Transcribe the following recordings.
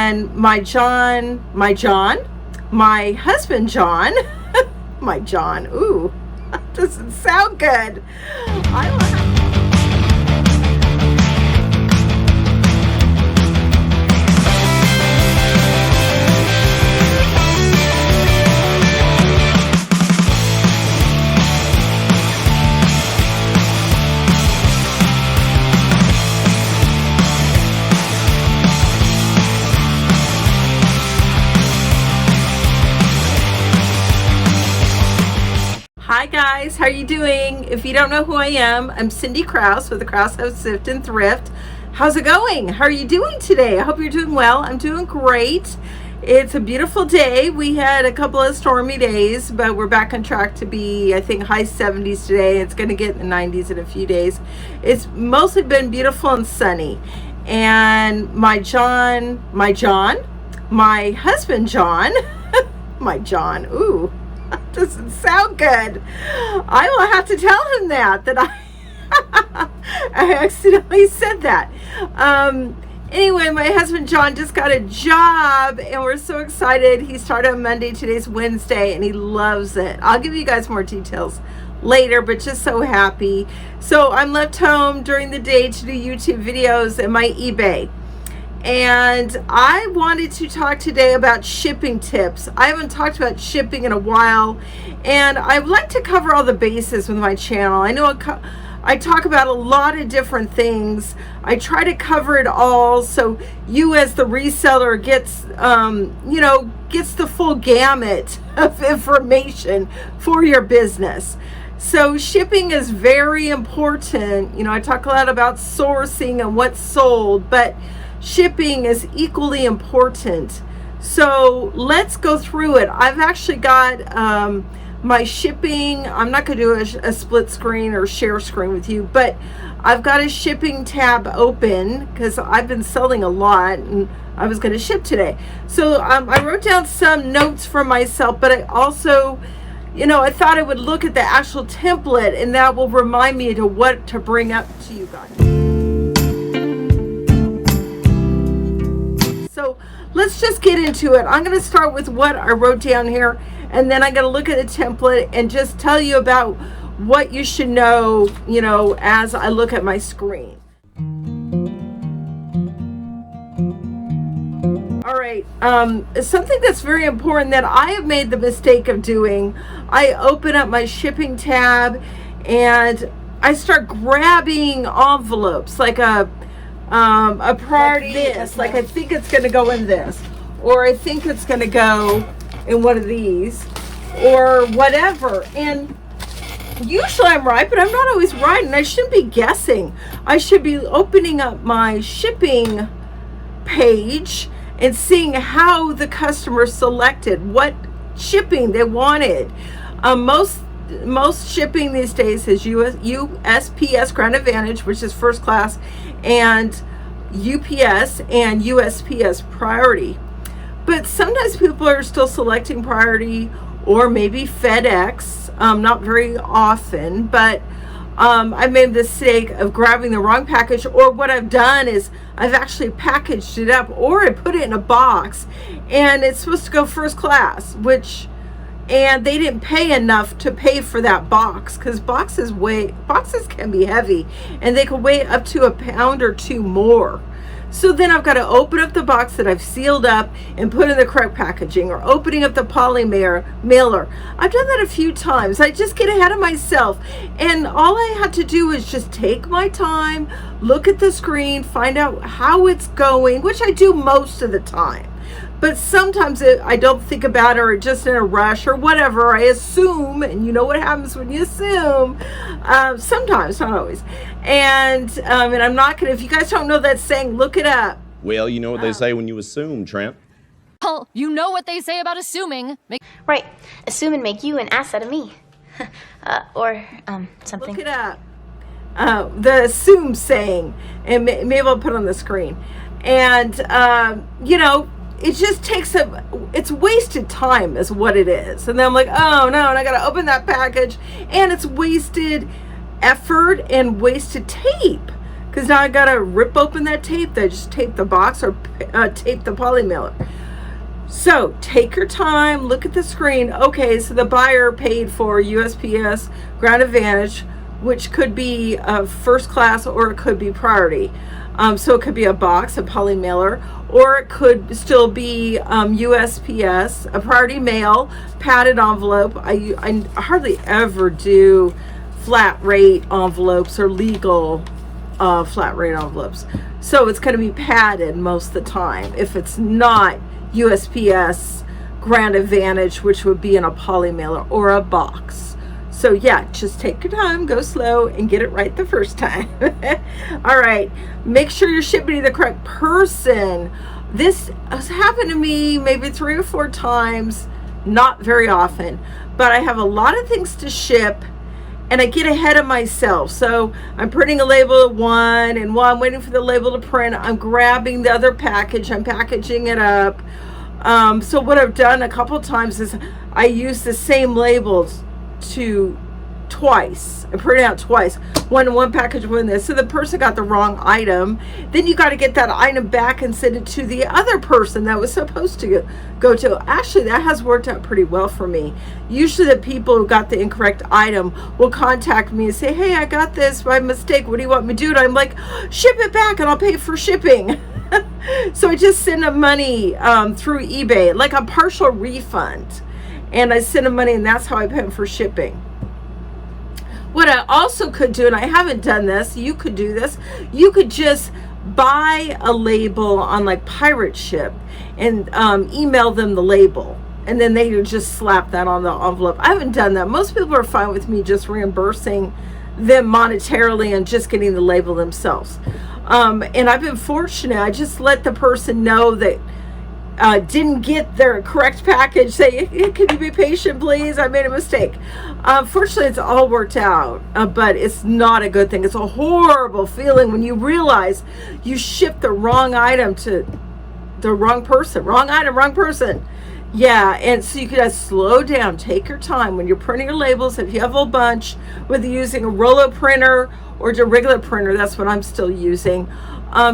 and my husband John, my John, ooh, that doesn't sound good. Hi guys, how are you doing? If you don't know who I am, I'm Cindy Krause with the Krause House Thrift and Thrift. How's it going? How are you doing today? I hope you're doing well. I'm doing great. It's a beautiful day. We had a couple of stormy days, but we're back on track to be, I think, high 70s today. It's going to get in the 90s in a few days. It's mostly been beautiful and sunny. And my husband John, my John, ooh, that doesn't sound good. I will have to tell him that I accidentally said that. Anyway, my husband John just got a job and we're so excited. He started on Monday, today's Wednesday, and he loves it. I'll give you guys more details later, but just so happy. So I'm left home during the day to do YouTube videos and my eBay. And I wanted to talk today about shipping tips. I haven't talked about shipping in a while, and I would like to cover all the bases with my channel. I know I talk about a lot of different things. I try to cover it all so you as the reseller gets the full gamut of information for your business. So shipping is very important. I talk a lot about sourcing and what's sold, but shipping is equally important. So let's go through it. I've actually got my shipping. I'm not going to do a split screen or share screen with you, but I've got a shipping tab open because I've been selling a lot and I was going to ship today. So I wrote down some notes for myself, but I also, I thought I would look at the actual template and that will remind me to what to bring up to you guys. So let's just get into it. I'm going to start with what I wrote down here, and then I'm going to look at the template and just tell you about what you should know, as I look at my screen. All right, something that's very important that I have made the mistake of doing, I open up my shipping tab and I start grabbing envelopes like a priority, like I think it's going to go in this, or I think it's going to go in one of these, or whatever. And usually I'm right, but I'm not always right, and I shouldn't be guessing. I should be opening up my shipping page and seeing how the customer selected what shipping they wanted. Most shipping these days is USPS Grand Advantage, which is first class, and UPS and USPS priority. But sometimes people are still selecting priority, or maybe FedEx, not very often, but I made the mistake of grabbing the wrong package, or what I've done is I've actually packaged it up, or I put it in a box and it's supposed to go first class, and they didn't pay enough to pay for that box, because boxes can be heavy and they can weigh up to a pound or two more. So then I've got to open up the box that I've sealed up and put in the correct packaging, or opening up the poly mailer. I've done that a few times. I just get ahead of myself, and all I had to do is just take my time, look at the screen, find out how it's going, which I do most of the time. But sometimes I don't think about it, or just in a rush or whatever. I assume, and you know what happens when you assume. Sometimes, not always. And I'm not going to, if you guys don't know that saying, look it up. Well, you know what they say when you assume, Trent. Well, you know what they say about assuming. Right. Assume and make you an asset of me. Or something. Look it up. The assume saying. And maybe I'll put it on the screen. And, it just takes it's wasted time is what it is. And then I'm like, oh no, and I got to open that package, and it's wasted effort and wasted tape. because now I gotta rip open that tape. That I just tape the box or tape the poly mailer. So take your time, look at the screen. Okay, so the buyer paid for USPS Ground Advantage, which could be first class or it could be priority. So it could be a box, a poly mailer, or it could still be USPS, a priority mail, padded envelope. I hardly ever do flat rate envelopes or legal flat rate envelopes. So it's going to be padded most of the time. If it's not USPS Grand Advantage, which would be in a poly mailer or a box. So yeah, just take your time, go slow, and get it right the first time. All right, make sure you're shipping to the correct person. This has happened to me maybe 3 or 4 times, not very often, but I have a lot of things to ship and I get ahead of myself. So I'm printing a label at one, and while I'm waiting for the label to print, I'm grabbing the other package, I'm packaging it up. So what I've done a couple times is I use the same labels twice. I print it out twice. One package, one this. So the person got the wrong item. Then you got to get that item back and send it to the other person that was supposed to go to. Actually, that has worked out pretty well for me. Usually the people who got the incorrect item will contact me and say, hey, I got this by mistake. What do you want me to do? And I'm like, ship it back and I'll pay for shipping. So I just send them money through eBay, like a partial refund. And I send them money, and that's how I pay them for shipping. What I also could do, and I haven't done this, you could do this, you could just buy a label on like Pirate Ship and email them the label. And then they would just slap that on the envelope. I haven't done that. Most people are fine with me just reimbursing them monetarily and just getting the label themselves. And I've been fortunate. I just let the person know that didn't get their correct package, say, hey, can you be patient, please? I made a mistake. Fortunately, it's all worked out, but it's not a good thing. It's a horrible feeling when you realize you shipped the wrong item to the wrong person. Wrong item, wrong person. Yeah, and so you can slow down, take your time when you're printing your labels. If you have a bunch, whether you're using a Rollo printer or a regular printer, that's what I'm still using.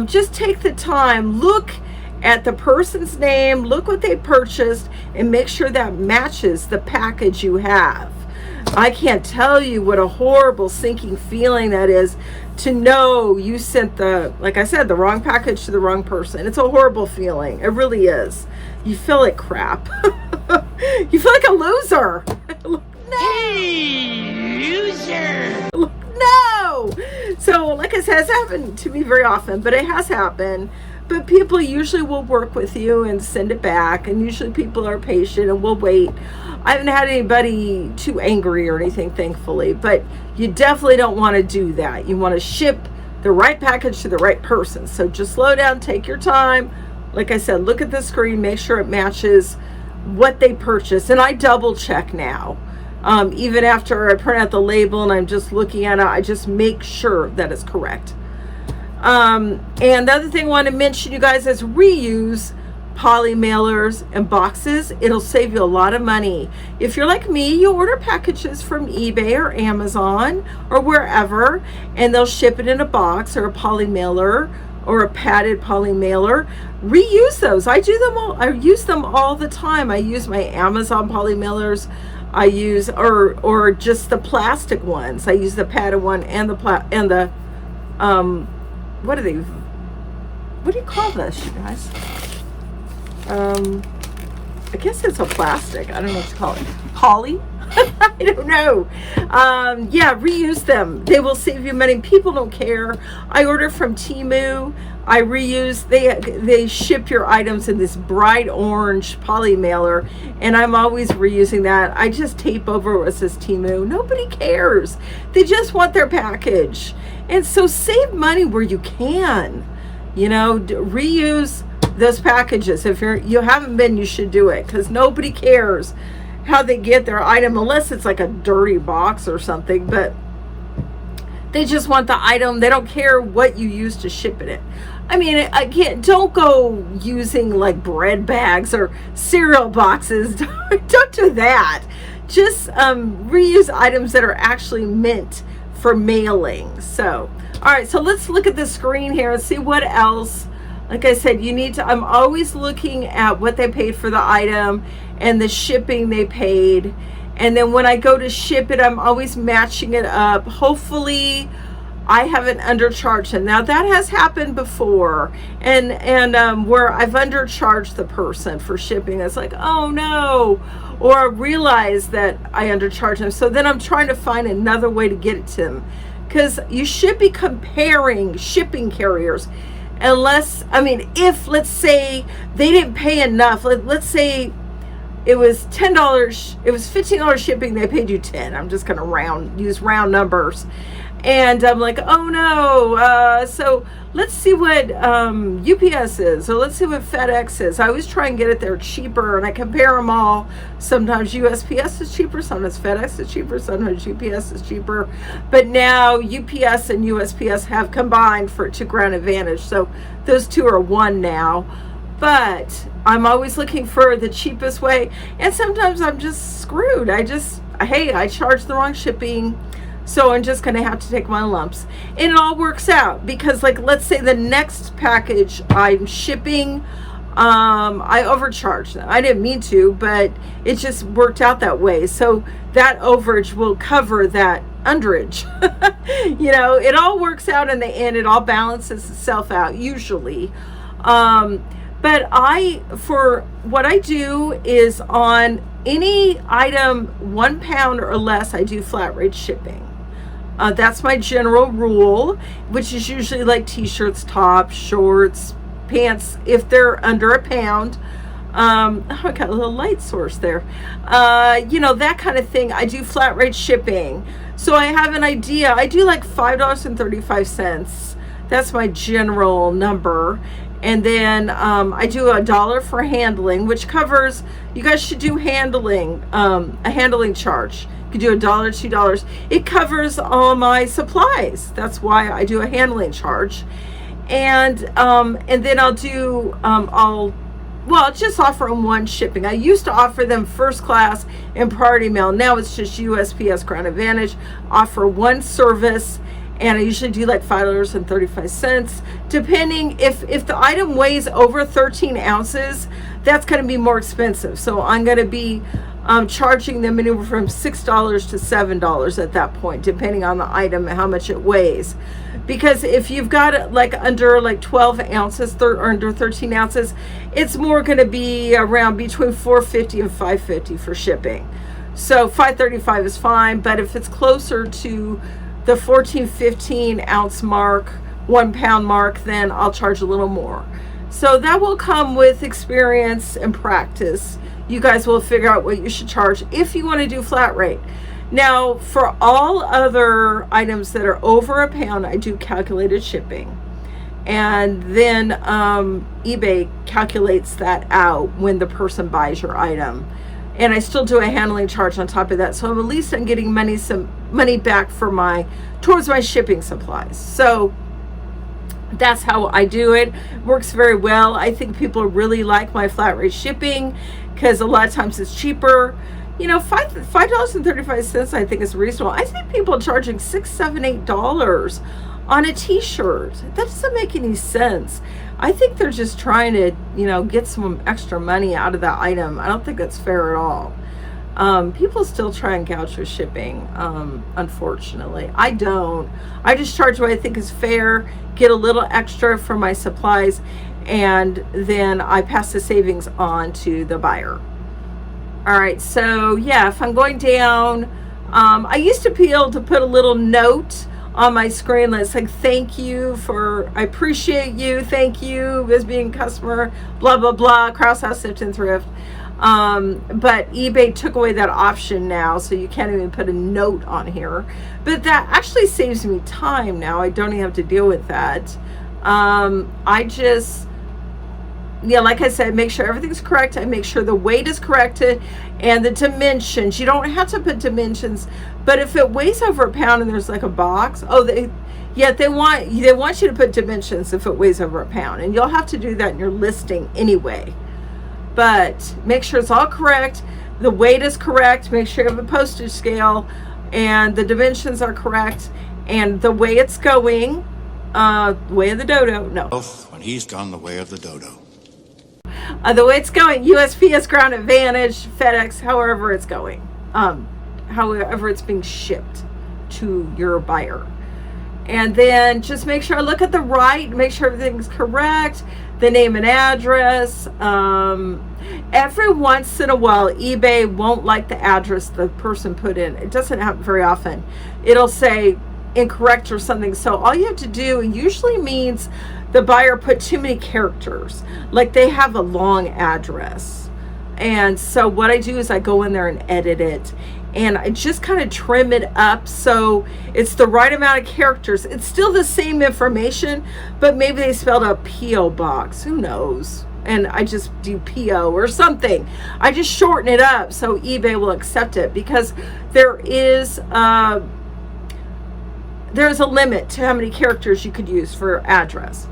Just take the time, look at the person's name, look what they purchased, and make sure that matches the package you have. I can't tell you what a horrible sinking feeling that is to know you sent like I said, the wrong package to the wrong person. It's a horrible feeling. It really is. You feel like crap. You feel like a loser. No. Hey, loser! No! So, like I said, it's happened to me very often, but it has happened. But people usually will work with you and send it back, and usually people are patient and will wait. I haven't had anybody too angry or anything, thankfully, but you definitely don't want to do that. You want to ship the right package to the right person. So just slow down, take your time. Like I said, look at the screen, make sure it matches what they purchased. And I double check now. Even after I print out the label and I'm just looking at it, I just make sure that it's correct. And the other thing I want to mention, you guys, is reuse poly mailers and boxes. It'll save you a lot of money. If you're like me, you order packages from eBay or Amazon or wherever, and they'll ship it in a box or a poly mailer or a padded poly mailer. Reuse those. I do them all. I use them all the time. I use my Amazon poly mailers. I use or just the plastic ones. I use the padded one and the what are they? What do you call this, you guys? I guess it's a plastic. I don't know what to call it. Poly? I don't know. Yeah, reuse them. They will save you money. People don't care. I order from Temu. I reuse. They ship your items in this bright orange poly mailer, and I'm always reusing that. I just tape over what says Temu. Nobody cares. They just want their package. And so save money where you can. You know, reuse those packages. If you haven't been, you should do it, because nobody cares how they get their item unless it's like a dirty box or something. But they just want the item. They don't care what you use to ship it in. I mean, again, don't go using like bread bags or cereal boxes. Don't do that. Just reuse items that are actually meant for mailing. So, All right, so let's look at the screen here and see what else. Like I said, I'm always looking at what they paid for the item and the shipping they paid. And then when I go to ship it, I'm always matching it up. Hopefully I haven't undercharged them. Now that has happened before, and where I've undercharged the person for shipping. It's like, oh no, or I realize that I undercharged them. So then I'm trying to find another way to get it to them, because you should be comparing shipping carriers. If let's say they didn't pay enough, let's say it was $10, it was $15 shipping, they paid you 10. I'm just going to use round numbers. And I'm like, oh no. So let's see what UPS is, or let's see what FedEx is. I always try and get it there cheaper, and I compare them all. Sometimes USPS is cheaper, sometimes FedEx is cheaper, sometimes UPS is cheaper. But now UPS and USPS have combined for to Ground Advantage. So those two are one now. But I'm always looking for the cheapest way. And sometimes I'm just screwed. I charged the wrong shipping, so I'm just going to have to take my lumps. And it all works out, because let's say the next package I'm shipping, I overcharged them. I didn't mean to, but it just worked out that way. So that overage will cover that underage. It all works out in the end. It all balances itself out usually. But for what I do is on any item 1 pound or less, I do flat rate shipping. That's my general rule, which is usually like t-shirts, tops, shorts, pants, if they're under a pound. I got a little light source there. That kind of thing. I do flat rate shipping. So I have an idea. I do like $5.35. That's my general number. And then I do $1 for handling, which covers, you guys should do handling, a handling charge. You could do $1, $2. It covers all my supplies. That's why I do a handling charge. And then I'll do, I'll just offer them one shipping. I used to offer them first class and priority mail. Now it's just USPS Ground Advantage. Offer one service. And I usually do like $5.35, depending if the item weighs over 13 ounces, that's going to be more expensive. So I'm going to be charging them anywhere from $6 to $7 at that point, depending on the item and how much it weighs. Because if you've got it under 12 ounces or under 13 ounces, it's more going to be around between $4.50 and $5.50 for shipping. So $5.35 is fine, but if it's closer to the 14, 15 ounce mark, 1 pound mark, then I'll charge a little more. So that will come with experience and practice. You guys will figure out what you should charge if you want to do flat rate. Now, for all other items that are over a pound, I do calculated shipping. And then eBay calculates that out when the person buys your item. And I still do a handling charge on top of that. So at least I'm getting some money back towards my shipping supplies. So that's how I do it. Works very well. I think people really like my flat rate shipping because a lot of times it's cheaper. $5.35 I think is reasonable. I see people charging $6, $7, $8 on a t-shirt. That doesn't make any sense. I think they're just trying to, get some extra money out of that item. I don't think that's fair at all. People still try and gouge for shipping, unfortunately. I don't. I just charge what I think is fair, get a little extra for my supplies, and then I pass the savings on to the buyer. All right, so yeah, if I'm going down, I used to be able to put a little note on my screen that's like, I appreciate you, thank you as being a customer, blah blah blah, Crosshouse, Thrift, and Thrift. But eBay took away that option now, so you can't even put a note on here. But that actually saves me time now. I don't even have to deal with that. Like I said, make sure everything's correct. I make sure the weight is corrected and the dimensions. You don't have to put dimensions, but if it weighs over a pound and there's like a box, they want you to put dimensions if it weighs over a pound, and you'll have to do that in your listing anyway. But make sure it's all correct. The weight is correct. Make sure you have a postage scale and the dimensions are correct. And the way it's going, way of the dodo, no. When he's gone the way of the dodo. The way it's going, USPS Ground Advantage, FedEx, however it's going, however it's being shipped to your buyer. And then just make sure I look at the right, make sure everything's correct, the name and address. Every once in a while, eBay won't like the address the person put in. It doesn't happen very often. It'll say incorrect or something. So all you have to do usually means the buyer put too many characters, like they have a long address. And so what I do is I go in there and edit it, and I just kind of trim it up so it's the right amount of characters. It's still the same information, but maybe they spelled out P.O. box. Who knows? And I just do P.O. or something. I just shorten it up so eBay will accept it, because there's a limit to how many characters you could use for address.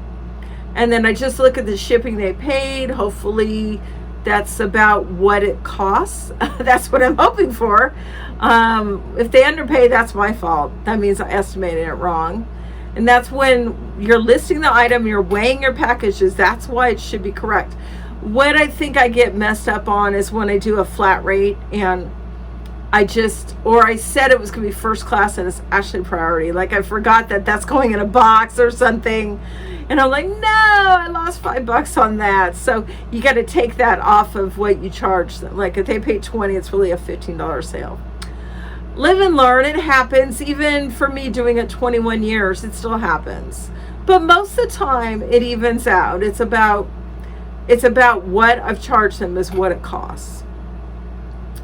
And then I just look at the shipping they paid. Hopefully that's about what it costs. That's what I'm hoping for. If they underpay, that's my fault. That means I estimated it wrong. And that's when you're listing the item, you're weighing your packages. That's why it should be correct. What I think I get messed up on is when I do a flat rate and I said it was going to be first class and it's actually priority. Like I forgot that that's going in a box or something. And I'm like, no, I lost $5 on that. So you got to take that off of what you charge. Like if they pay $20, it's really a $15 sale. Live and learn. It happens. Even for me doing it 21 years, it still happens. But most of the time it evens out. It's about what I've charged them is what it costs.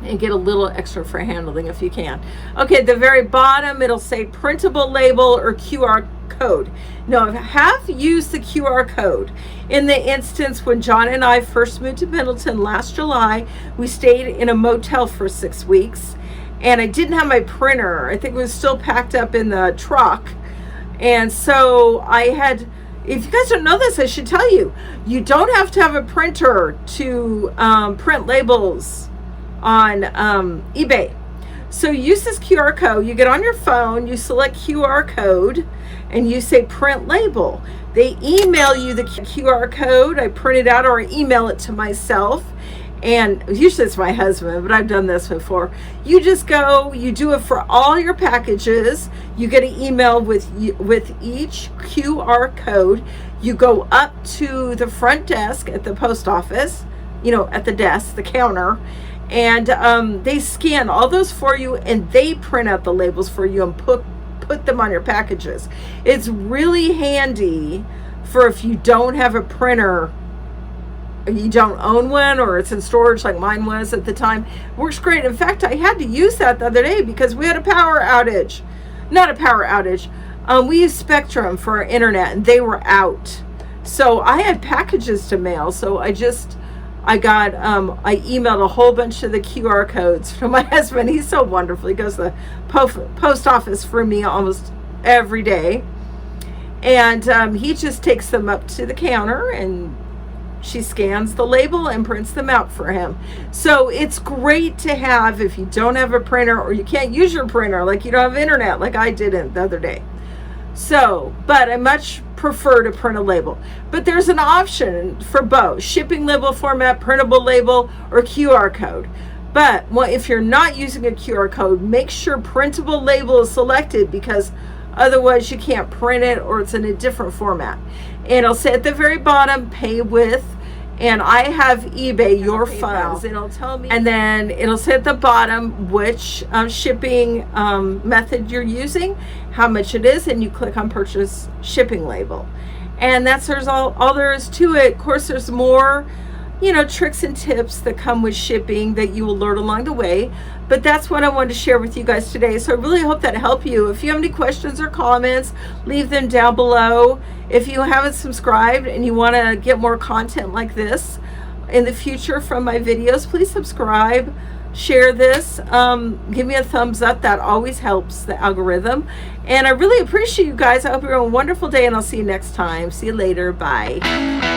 And get a little extra for handling if you can. Okay, at the very bottom, it'll say printable label or QR code. Now, I have used the QR code. In the instance when John and I first moved to Middleton last July, we stayed in a motel for 6 weeks. And I didn't have my printer. I think it was still packed up in the truck. And so if you guys don't know this, I should tell you, you don't have to have a printer to print labels on eBay. So use this QR code. You get on your phone, you select QR code, and you say print label. They email you the QR code. I print it out or I email it to myself. And usually it's my husband, but I've done this before. You just go, you do it for all your packages. You get an email with each QR code. You go up to the front desk at the post office, at the desk, the counter, and they scan all those for you, and they print out the labels for you and put them on your packages. It's really handy for if you don't have a printer, you don't own one, or it's in storage like mine was at the time. Works great. In fact, I had to use that the other day because we had a power outage. Not a power outage. We used Spectrum for our internet and they were out. So I had packages to mail. So I emailed a whole bunch of the QR codes from my husband. He's so wonderful. He goes to the post office for me almost every day. And he just takes them up to the counter and she scans the label and prints them out for him. So it's great to have if you don't have a printer or you can't use your printer, like you don't have internet like I didn't the other day. So, but I much prefer to print a label. But there's an option for both, shipping label format, printable label, or QR code. But if you're not using a QR code, make sure printable label is selected, because otherwise you can't print it or it's in a different format. And it'll say at the very bottom, pay with, and I have eBay your funds. It'll tell me, and then it'll say at the bottom which shipping method you're using, how much it is, and you click on purchase shipping label. And there's all there is to it. Of course, there's more tricks and tips that come with shipping that you will learn along the way. But that's what I wanted to share with you guys today. So I really hope that helped you. If you have any questions or comments, leave them down below. If you haven't subscribed and you want to get more content like this in the future from my videos, please subscribe, share this, give me a thumbs up. That always helps the algorithm. And I really appreciate you guys. I hope you're having a wonderful day, and I'll see you next time. See you later. Bye.